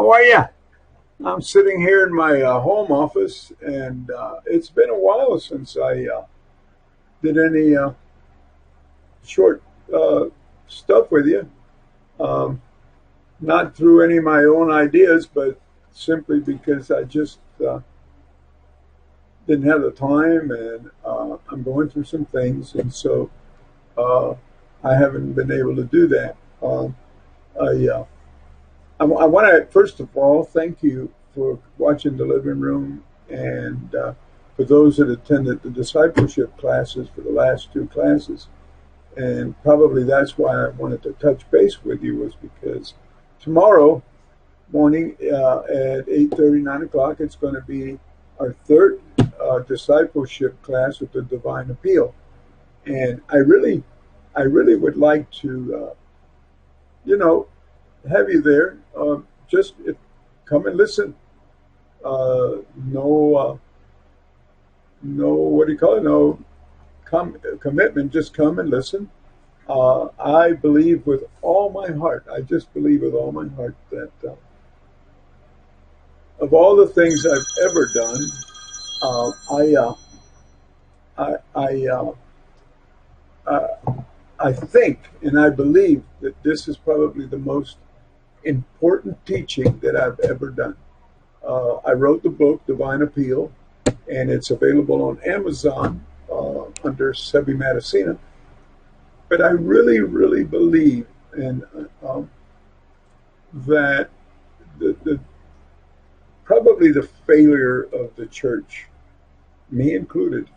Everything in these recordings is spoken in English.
How are you? I'm sitting here in my home office, and it's been a while since I did any short uh, stuff with you. Um, Not through any of my own ideas, but simply because I just didn't have the time, and I'm going through some things, and so uh, I haven't been able to do that. I I want to first of all thank you for watching the living room and for those that attended the discipleship classes for the last two classes. And probably that's why I wanted to touch base with you was because tomorrow morning at 8:30, 9 o'clock, it's going to be our third discipleship class with the Divine Appeal. And I really would like to, you know, have you there. Just come and listen. No, no, what do you call it? No commitment. Just come and listen. I believe with all my heart. I just believe with all my heart that of all the things I've ever done, I, uh, I think and I believe that this is probably the most important teaching that I've ever done. I wrote the book Divine Appeal, and it's available on Amazon under Sebi Madicina. But I really, really believe in that the probably the failure of the church, me included,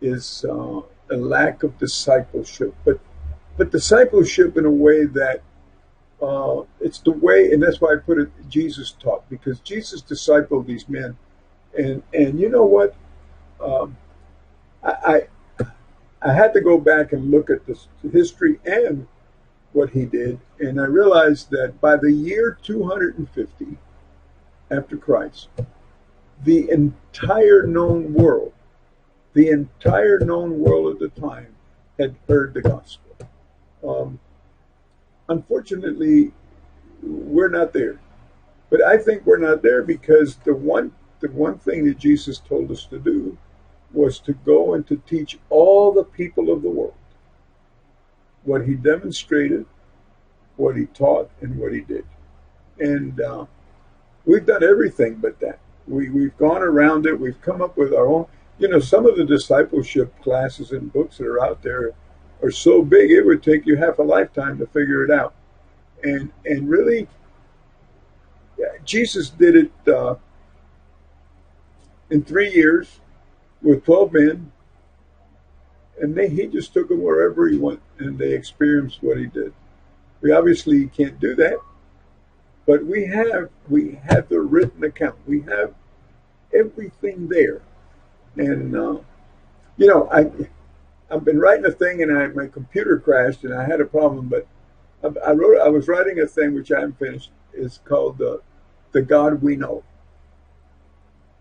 is a lack of discipleship. But discipleship in a way that it's the way, and that's why I put it. Jesus taught because Jesus discipled these men, and you know what? Um, I I had to go back and look at this history and what he did, and I realized that by the year 250 after Christ, the the entire known world at the time, had heard the gospel. Um, Unfortunately, we're not there. But I think we're not there because the one thing that Jesus told us to do was to go and to teach all the people of the world what he demonstrated, what he taught, and what he did. And we've done everything but that. We've gone around it. We've come up with our own. You know, some of the discipleship classes and books that are out there are so big it would take you half a lifetime to figure it out. And really, yeah, Jesus did it in 3 years with 12 men, and he just took them wherever he went, and they experienced what he did. We obviously can't do that, but we have the written account. We have everything there, and I've been writing a thing, and my computer crashed, and I had a problem. But I was writing a thing which I haven't finished. It's called the God We Know.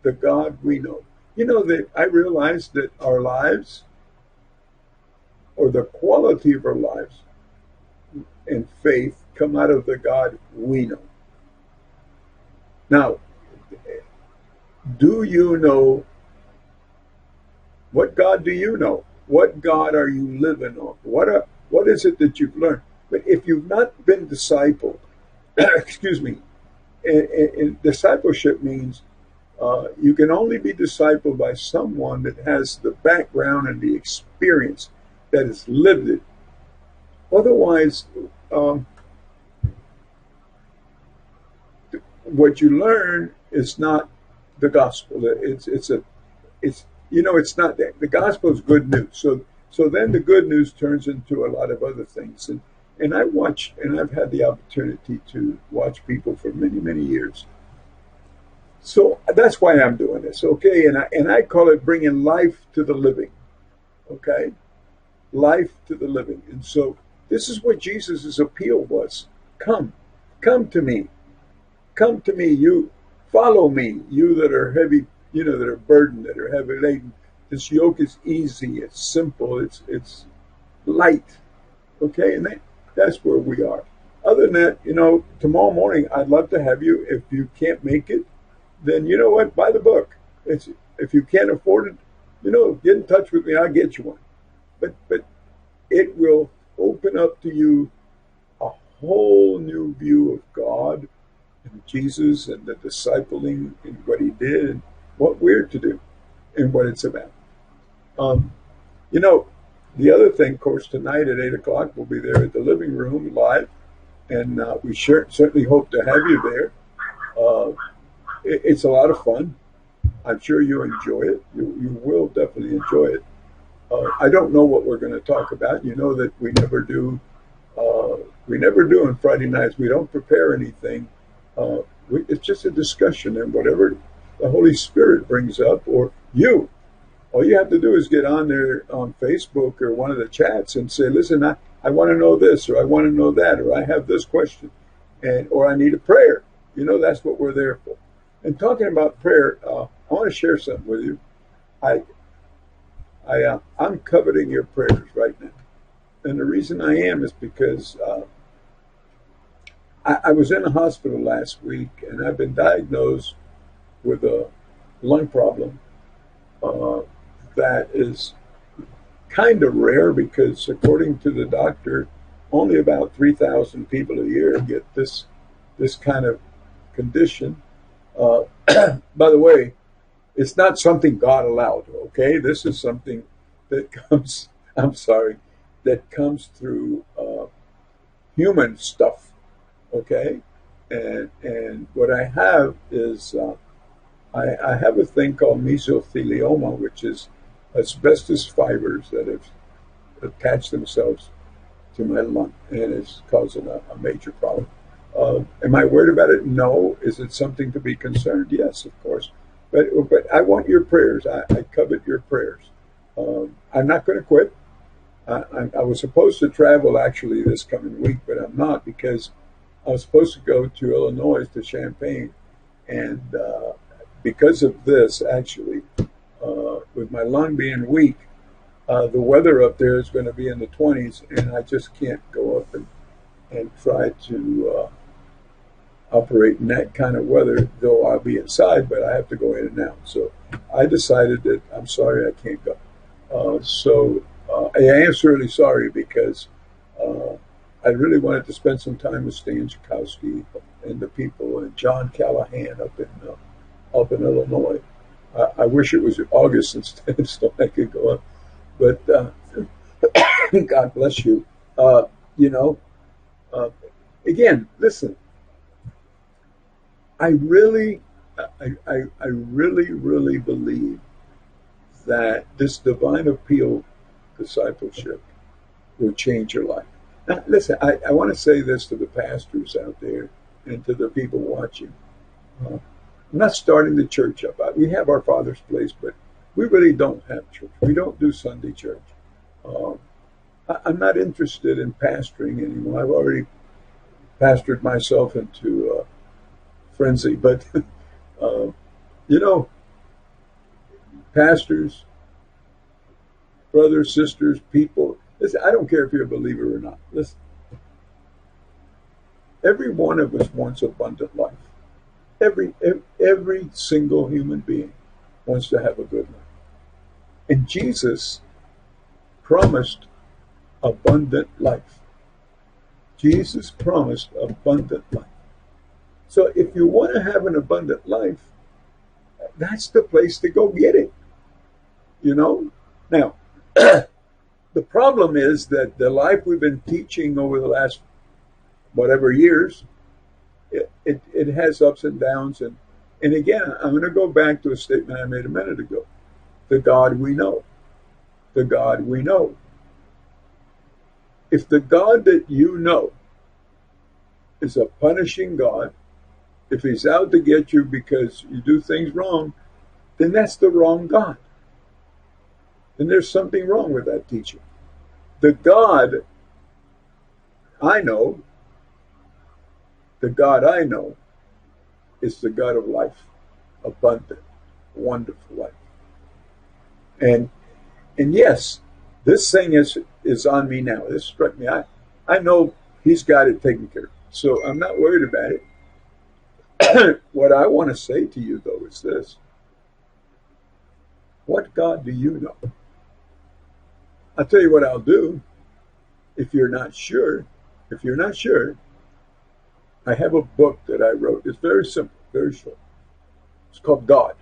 The God We Know. You know that I realized that our lives, or the quality of our lives, and faith come out of the God we know. Now, do you know what God do you know? What God are you living on? What is it that you've learned? But if you've not been discipled, excuse me, and discipleship means you can only be discipled by someone that has the background and the experience that has lived it. Otherwise, um, what you learn is not the gospel. It's it's not that the gospel is good news. So then the good news turns into a lot of other things. And I watch, and I've had the opportunity to watch people for many years. So that's why I'm doing this, okay? And I call it bringing life to the living, okay? Life to the living. And so this is what Jesus' appeal was. Come, come to me. Come to me, you follow me, you that are heavy, that are burdened, that are heavy laden. This yoke is easy, it's simple, it's light. Okay, and that's where we are. Other than that, tomorrow morning I'd love to have you. If you can't make it, then you know what? Buy the book. It's if you can't afford it, get in touch with me. I'll get you one. But it will open up to you a whole new view of God and Jesus and the discipling and what he did and what we're to do and what it's about. Um, you know, the other thing, of course, tonight at 8 o'clock, we'll be there at the living room live, and we certainly hope to have you there. Uh, it's a lot of fun. I'm sure you'll enjoy it. You will definitely enjoy it. I don't know what we're going to talk about. You know that we never do. We never do on Friday nights. We don't prepare anything. It's just a discussion, and whatever the Holy Spirit brings up, or you, all you have to do is get on there on Facebook or one of the chats and say, "Listen, I want to know this, or I want to know that, or I have this question, or I need a prayer." That's what we're there for. And talking about prayer, I want to share something with you. I, I'm coveting your prayers right now. And the reason I am is because I was in the hospital last week, and I've been diagnosed with a lung problem uh, that is kind of rare because, according to the doctor, only about 3,000 people a year get this kind of condition. Uh, by the way, it's not something God allowed. Okay, this is something that comes. I'm sorry, that comes through human stuff. Okay, and what I have is I have a thing called mesothelioma, which is asbestos fibers that have attached themselves to my lung, and it's causing a major problem. Am I worried about it? No. Is it something to be concerned? Yes, of course. But I want your prayers. I covet your prayers. I'm not going to quit. I was supposed to travel actually this coming week, but I'm not because I was supposed to go to Illinois to Champaign, and because of this, actually, with my lung being weak, the weather up there is going to be in the 20s, and I just can't go up and try to operate in that kind of weather, though I'll be inside, but I have to go in and out. So I decided that I'm sorry I can't go. I am really sorry because I really wanted to spend some time with Stan Chakowski and the people and John Callahan up in Illinois. I wish it was August instead, so I could go up. But God bless you. You know, uh, again, listen. I really, I really, really believe that this divine appeal discipleship will change your life. Now, listen, I want to say this to the pastors out there and to the people watching. I'm not starting the church up. We have our Father's place, but we really don't have church. We don't do Sunday church. Um, I'm not interested in pastoring anymore. I've already pastored myself into frenzy. But, uh, you know, pastors, brothers, sisters, people, listen, I don't care if you're a believer or not. Listen, every one of us wants abundant life. Every single human being wants to have a good life. And Jesus promised abundant life. Jesus promised abundant life. So if you want to have an abundant life, that's the place to go get it. You know? Now, the problem is that the life we've been teaching over the last whatever years, it has ups and downs. And again, I'm going to go back to a statement I made a minute ago. The God we know. The God we know. If the God that you know is a punishing God, if he's out to get you because you do things wrong, then that's the wrong God. Then there's something wrong with that teaching. The God I know, the God I know, is the God of life, abundant, wonderful life. And yes, this thing is on me now. This struck me. I know He's got it taken care of. So I'm not worried about it. What I want to say to you, though, is this. What God do you know? I'll tell you what I'll do. If you're not sure, if you're not sure, I have a book that I wrote. It's very simple, very short. It's called God.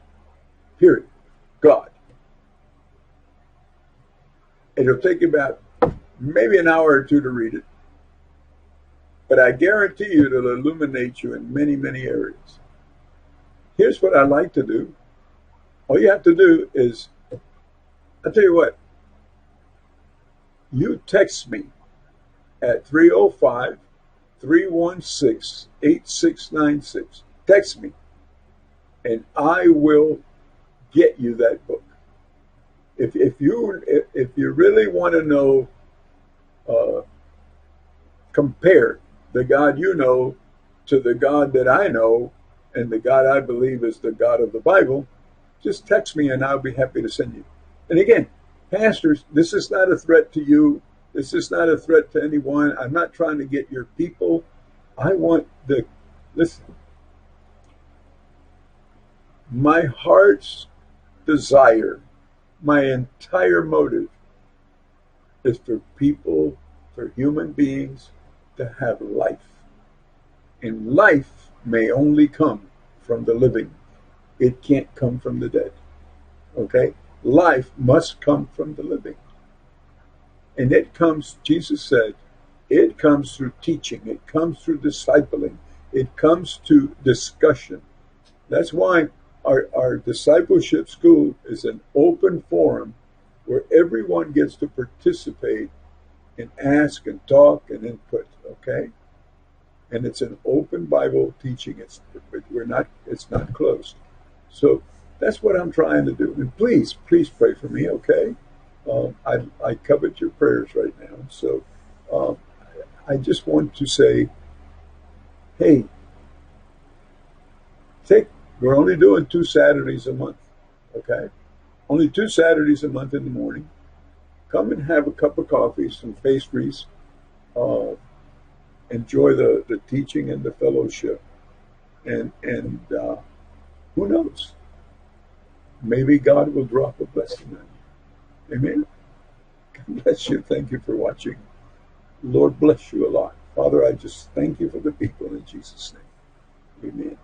Period. God. It'll take you about maybe an hour or two to read it, but I guarantee you it'll illuminate you in many, many areas. Here's what I like to do. All you have to do is, I'll tell you what, you text me at 305 316 8696. Text me, and I will get you that book. If you really want to know, uh, compare the God you know to the God that I know, and the God I believe is the God of the Bible, just text me and I'll be happy to send you. And again, pastors, this is not a threat to you. This is not a threat to anyone. I'm not trying to get your people. I want the, listen, my heart's desire, my entire motive is for people, for human beings to have life. And life may only come from the living. It can't come from the dead. Okay? Life must come from the living. And it comes, Jesus said, it comes through teaching, it comes through discipling, it comes to discussion. That's why our discipleship school is an open forum where everyone gets to participate and ask and talk and input, okay? And it's an open Bible teaching. It's not closed. So that's what I'm trying to do. And please pray for me, okay? I covet your prayers right now. So um, I just want to say, hey, take. We're only doing 2 Saturdays a month, okay? Only 2 Saturdays a month in the morning. Come and have a cup of coffee, some pastries. Uh, Enjoy the teaching and the fellowship, and who knows? Maybe God will drop a blessing on you. Amen. God bless you. Thank you for watching. Lord bless you a lot. Father, I just thank you for the people in Jesus' name. Amen.